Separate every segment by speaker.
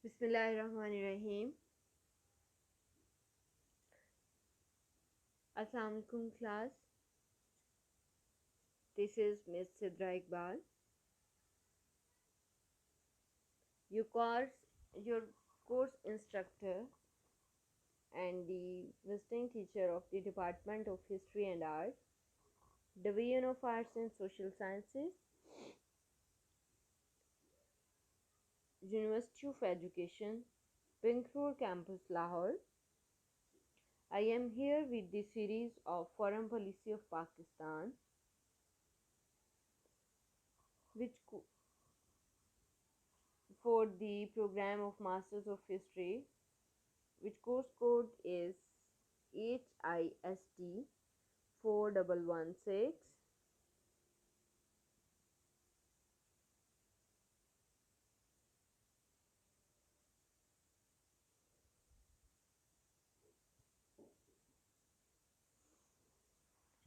Speaker 1: Bismillahirrahmanirrahim. Assalamu alaikum class. This is Miss Sidra Iqbal. Your course, your course instructor and the visiting teacher of the Department of History and Art, Division of Arts and Social Sciences, University of Education, Pink Road Campus, Lahore. I am here with the series of Foreign Policy of Pakistan, which for the program of Masters of History, which course code is HIST 4116.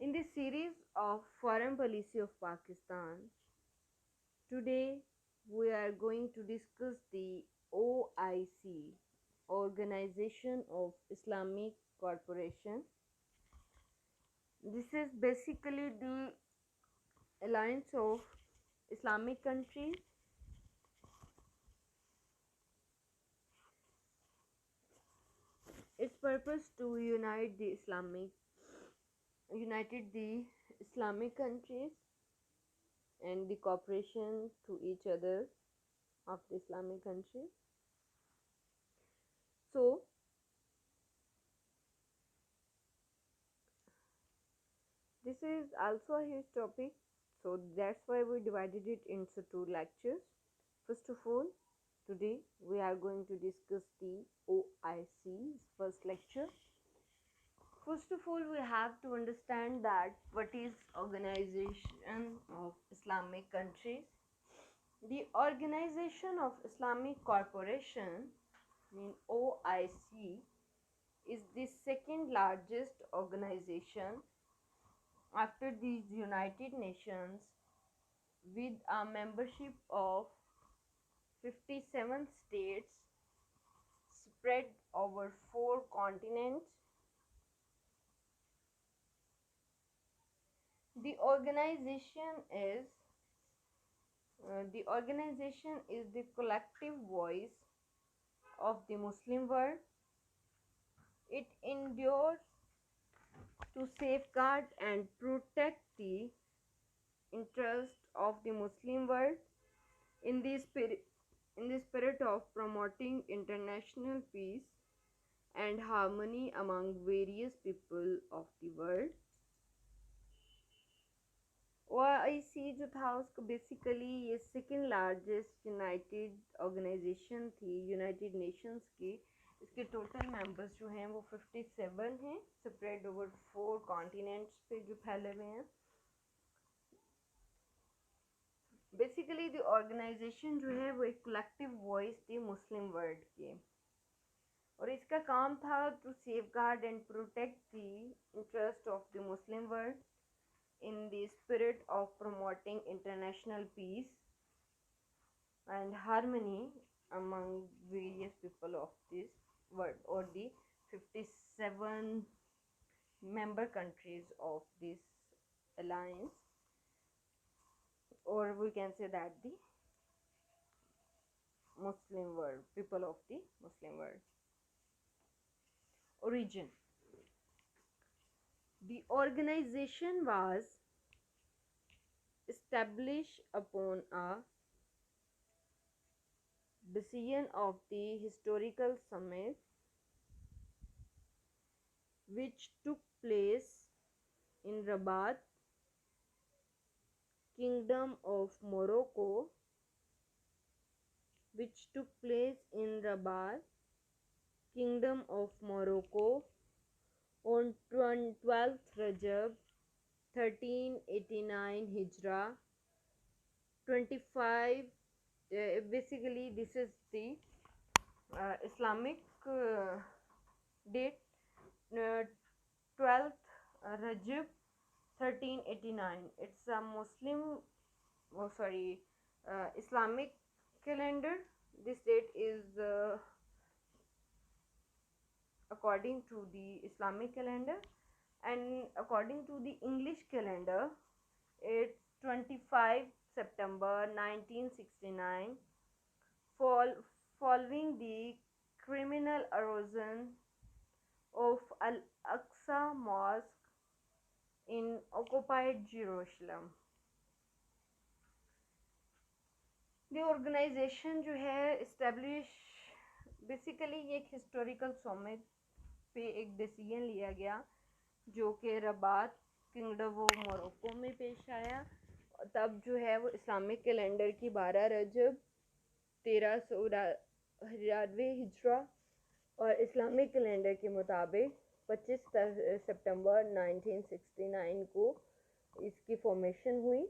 Speaker 1: In this series of Foreign Policy of Pakistan, today we are going to discuss the OIC, Organization of Islamic Cooperation. This is basically the alliance of Islamic countries. Its purpose to united the Islamic countries and the cooperation to each other of the Islamic countries. So this is also a huge topic, so that's why we divided it into two lectures. First of all, today we are going to discuss the OIC's first lecture. First of all, we have to understand that what is Organization of Islamic Countries. The Organization of Islamic Cooperation, mean OIC, is the second largest organization after the United Nations, with a membership of 57 states spread over 4 continents. The organization is the collective voice of the Muslim world. It endures to safeguard and protect the interest of the Muslim world in the spirit of promoting international peace and harmony among various people of the world. OIC जो था उसको basically ये second largest United organisation थी United Nations की. इसके total members जो हैं वो 57 हैं, स्प्रेड ओवर 4 कॉन्टिनेंट्स पे जो फैले हुए हैं. बेसिकली द ऑर्गेनाइजेशन जो है वो एक कलेक्टिव वॉइस थी मुस्लिम वर्ल्ड के, और इसका काम था to safeguard and protect the interest of the Muslim world in the spirit of promoting international peace and harmony among various people of this world, or the 57 member countries of this alliance, or we can say that the Muslim world, people of the Muslim world. Origin. The organization was established upon a decision of the historical summit which took place in Rabat, Kingdom of Morocco, on 12th Rajab 1389 Hijra 25. Basically this is the Islamic date, 12th Rajab 1389. It's a Islamic calendar, This date is according to the Islamic calendar, and according to the English calendar, it's 25 September 1969, fall, following the criminal erosion of Al Aqsa Mosque in occupied Jerusalem. The organization जो है establish basically ये एक historical summit पे एक decision लिया गया जो कि रबात किंगडम ऑफ मोरक्को में पेश आया। तब जो है वो इस्लामिक कैलेंडर की 12 रजब 1393 हिजरा और इस्लामिक कैलेंडर के मुताबिक 25 सितंबर 1969 को इसकी फॉर्मेशन हुई।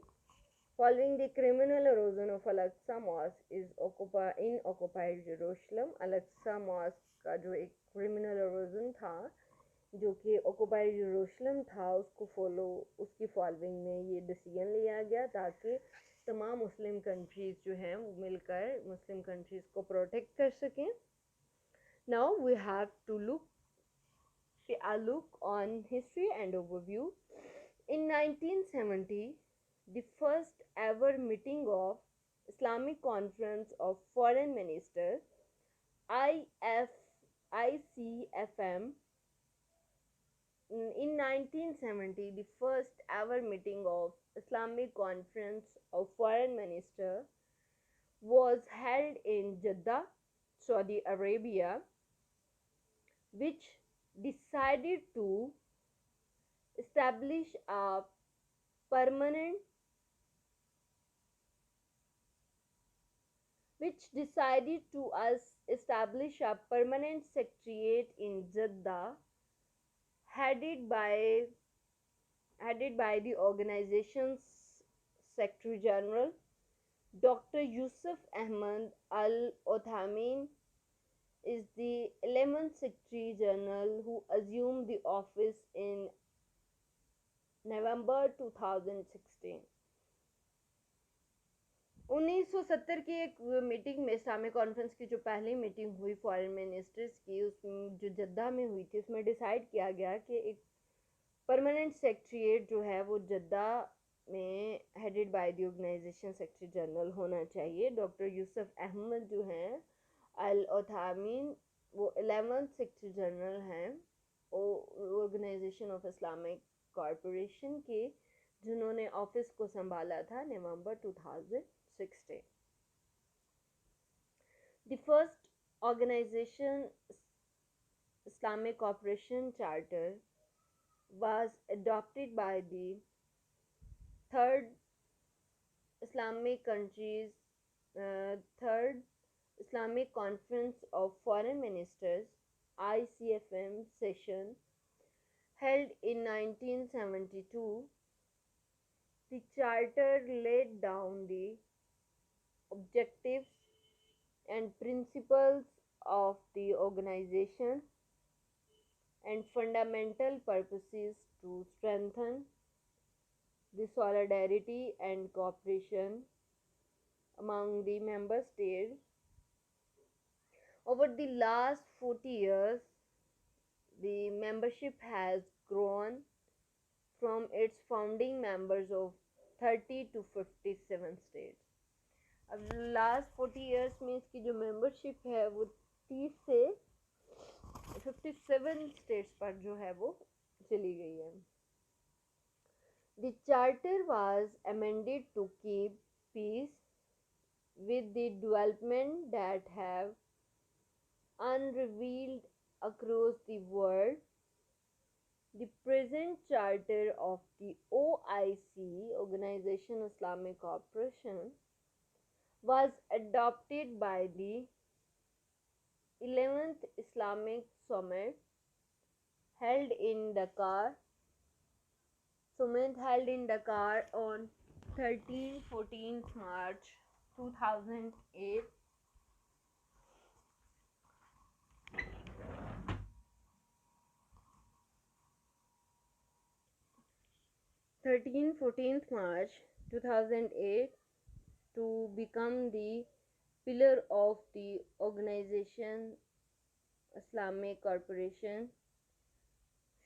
Speaker 1: Following the criminal erosion of Al-Aqsa Mosque is in occupied Jerusalem, Al-Aqsa Mosque का जो एक criminal erosion था जो कि occupied Jerusalem था उसकी फॉलोइंग में ये डिसीजन लिया गया ताकि तमाम मुस्लिम कंट्रीज़ जो हैं मिलकर मुस्लिम कंट्रीज़ को प्रोटेक्ट कर सकें। Now we have to look on history and overview. In 1970, the first ever meeting of Islamic Conference of Foreign Ministers ICFM. In 1970, the first ever meeting of Islamic Conference of Foreign Ministers was held in Jeddah, Saudi Arabia, which decided to establish a permanent secretariat in Jeddah, headed by the organization's Secretary General Dr. Yusuf Ahmad Al Othamin is the 11th Secretary General who assumed the office in November 2016. 1970 की एक meeting में Islamic conference की जो पहली meeting हुई foreign ministers की उसमें जो जद्दा में हुई थी उसमें डिसाइड किया गया कि एक परमानेंट सेक्रेटरीट जो है वो जद्दा में headed by the organisation secretary general होना चाहिए। डॉक्टर यूसुफ अहमद जो हैं अल ओथामीन वो 11th सेक्रेटरी जनरल हैं ऑर्गेनाइजेशन ऑफ इस्लामिक कॉरपोरेशन के जिन्होंने ऑफिस को संभाला था नवंबर 2016. The first organization Islamic Cooperation Charter was adopted by the third Islamic Conference of Foreign Ministers ICFM session held in 1972. The charter laid down the objectives and principles of the organization and fundamental purposes to strengthen the solidarity and cooperation among the member states. Over the last 40 years, the membership has grown from its founding members of 30 to 57 states. अब last 40 years में इसकी जो membership है वो 30 से 57 states पर जो है वो चली गई है। The charter was amended to keep pace with the development that have unrevealed across the world. The present charter of the OIC, Organization Islamic Cooperation, was adopted by the 11th Islamic Summit held in Dakar on 13-14 March 2008. 13-14 March 2008 to become the pillar of the organization, Islamic Corporation,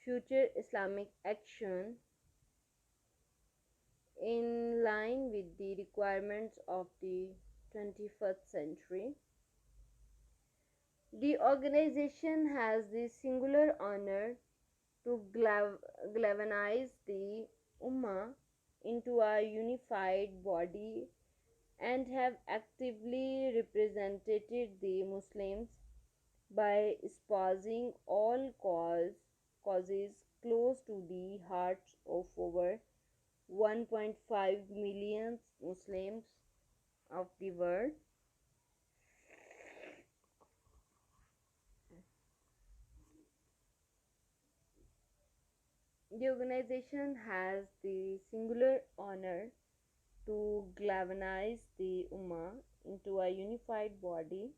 Speaker 1: future Islamic action in line with the requirements of the 21st century. The organization has the singular honor to galvanize the Ummah into a unified body and have actively represented the Muslims by espousing all causes close to the hearts of over 1.5 million Muslims of the world. The organization has the singular honor to galvanize the Ummah into a unified body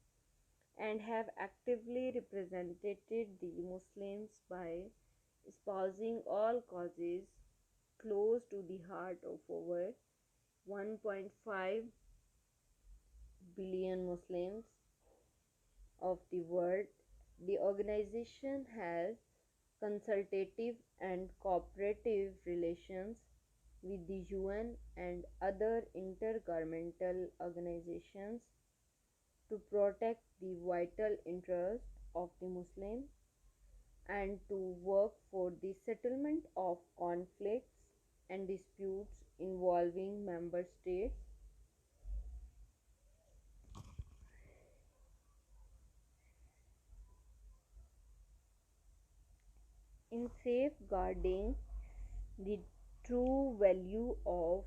Speaker 1: and have actively represented the Muslims by espousing all causes close to the heart of over 1.5 billion Muslims of the world. The organization has consultative and cooperative relations with the UN and other intergovernmental organizations to protect the vital interests of the Muslims and to work for the settlement of conflicts and disputes involving member states in safeguarding the true value of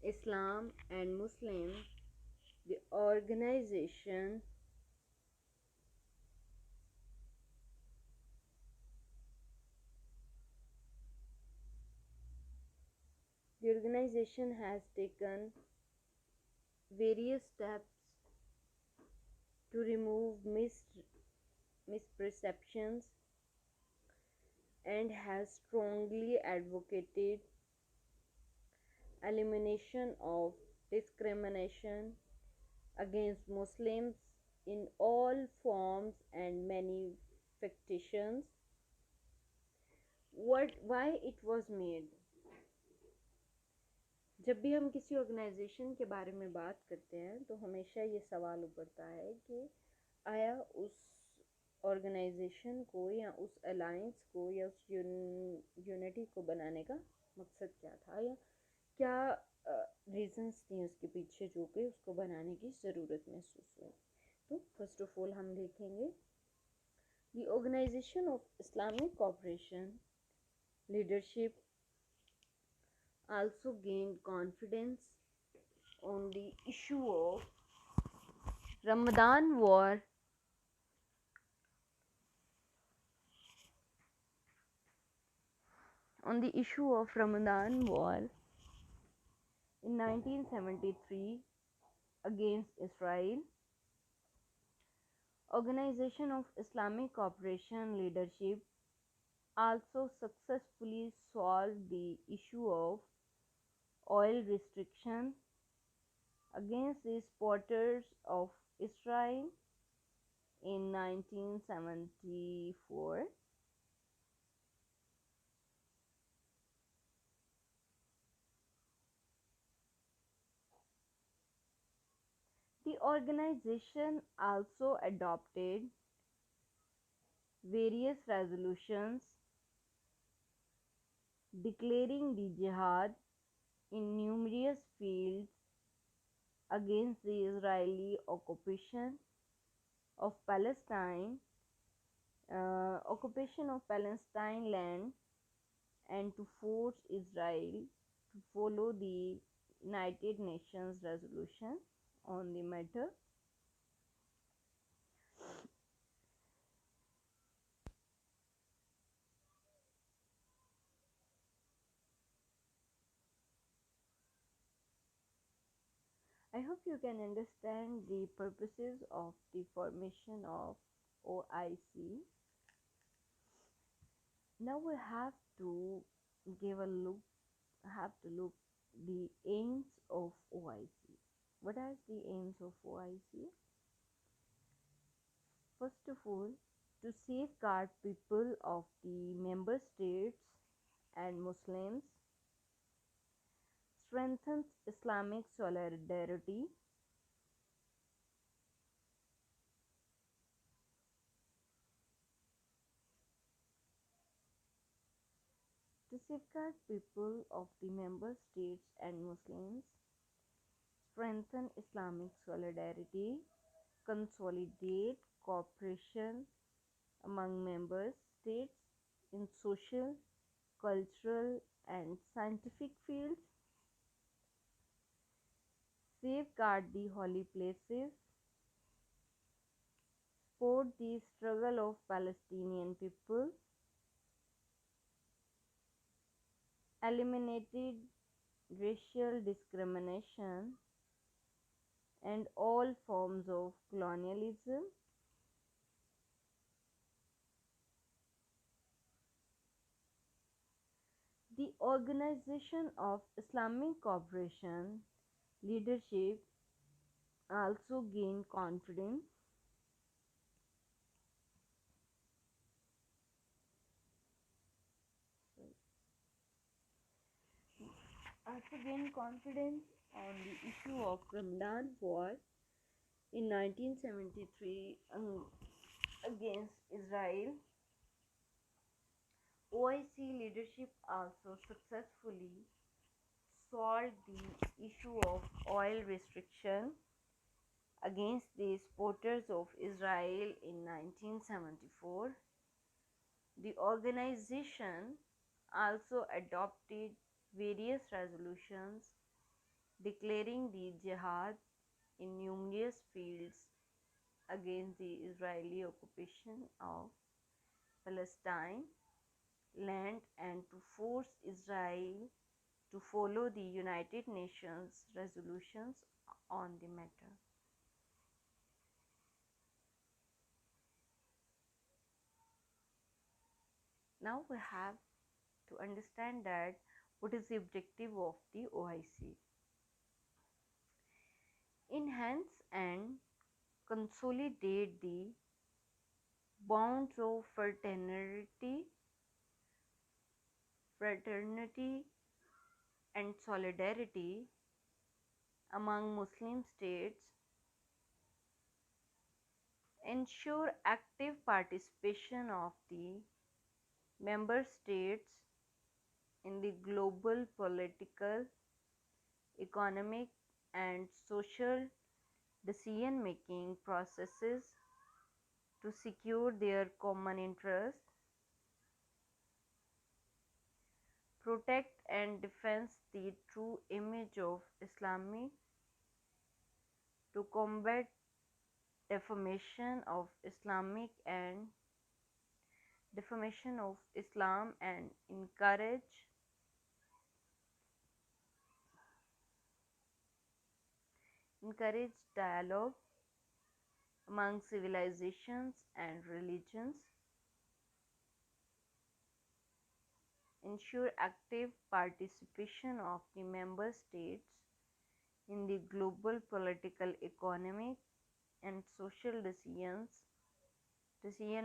Speaker 1: Islam and Muslims. The organization the organization has taken various steps to remove misperceptions and has strongly advocated elimination of discrimination against Muslims in all forms and manifestations. Why it was made? जब भी हम किसी organisation के बारे में बात करते हैं तो हमेशा ये सवाल उभरता है कि आया उस ऑर्गेनाइजेशन को या उस अलायंस को या उस यूनिटी को बनाने का मकसद क्या था या क्या रीजंस थी उसके पीछे जो कि उसको बनाने की ज़रूरत महसूस हुई। तो फर्स्ट ऑफ ऑल हम देखेंगे the organisation of Islamic cooperation leadership also gained confidence on the issue of Ramadan war in 1973 against Israel. Organization of Islamic Cooperation Leadership also successfully solved the issue of oil restriction against the supporters of Israel in 1974. The organization also adopted various resolutions declaring the jihad in numerous fields against the Israeli occupation of Palestine land, and to force Israel to follow the United Nations resolution on the matter. I hope you can understand the purposes of the formation of OIC. Now we have to give a look, have to look the aims of OIC. What are the aims of OIC? First of all, to safeguard people of the member states and Muslims, strengthens Islamic solidarity, to safeguard people of the member states and Muslims, strengthen Islamic solidarity, consolidate cooperation among member states in social, cultural, and scientific fields, safeguard the holy places, support the struggle of Palestinian people, eliminated racial discrimination and all forms of colonialism, the Organization of Islamic Cooperation leadership also gained confidence, on the issue of Ramadan war in 1973 against Israel. OIC leadership also successfully solved the issue of oil restriction against the supporters of Israel in 1974. The organization also adopted various resolutions declaring the jihad in numerous fields against the Israeli occupation of Palestine land and to force Israel to follow the United Nations resolutions on the matter. Now we have to understand that what is the objective of the OIC. Enhance and consolidate the bonds of fraternity and solidarity among Muslim states, ensure active participation of the member states in the global political, economic, and social decision making processes to secure their common interests, protect and defend the true image of Islam, to combat defamation of Islam and encourage dialogue among civilizations and religions, ensure active participation of the member states in the global political, economic, and social decision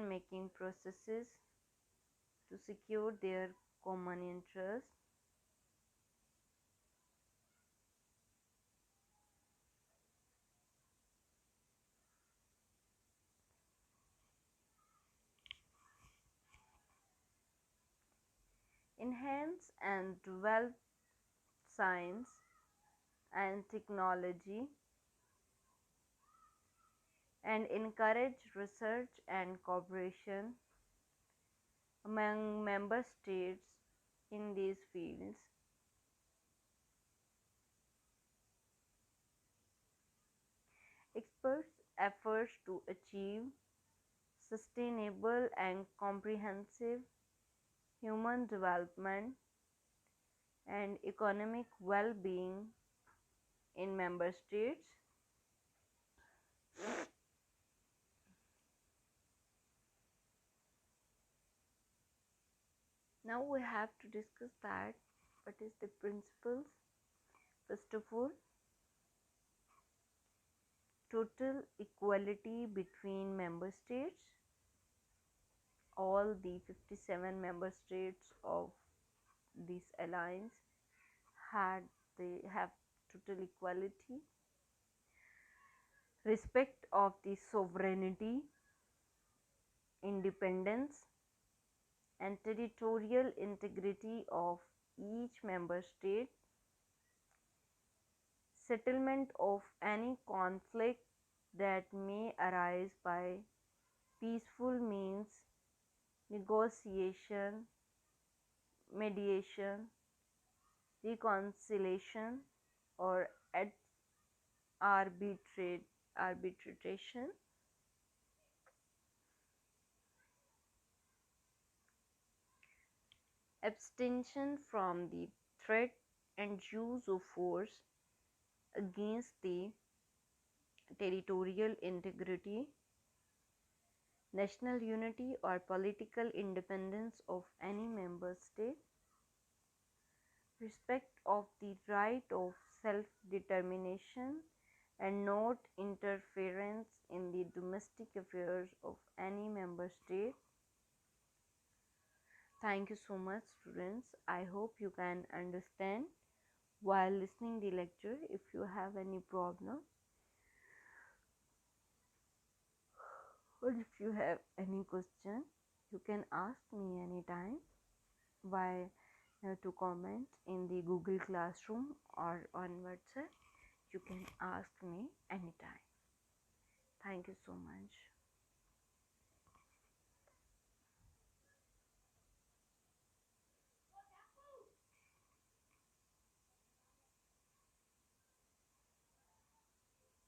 Speaker 1: making processes to secure their common interests, enhance and develop science and technology, and encourage research and cooperation among member states in these fields, experts efforts to achieve sustainable and comprehensive human development and economic well-being in member states. Now we have to discuss that what is the principles. First of all, total equality between member states. All the 57 member states of this alliance they have total equality, respect of the sovereignty, independence, and territorial integrity of each member state, settlement of any conflict that may arise by peaceful means, negotiation, mediation, reconciliation, or arbitration, abstention from the threat and use of force against the territorial integrity, national unity, or political independence of any member state, respect of the right of self determination, and not interference in the domestic affairs of any member state. Thank you so much, students. I hope you can understand while listening the lecture. If you have any problem or if you have any question, you can ask me anytime by to comment in the Google Classroom or on WhatsApp. You can ask me anytime. Thank you so much.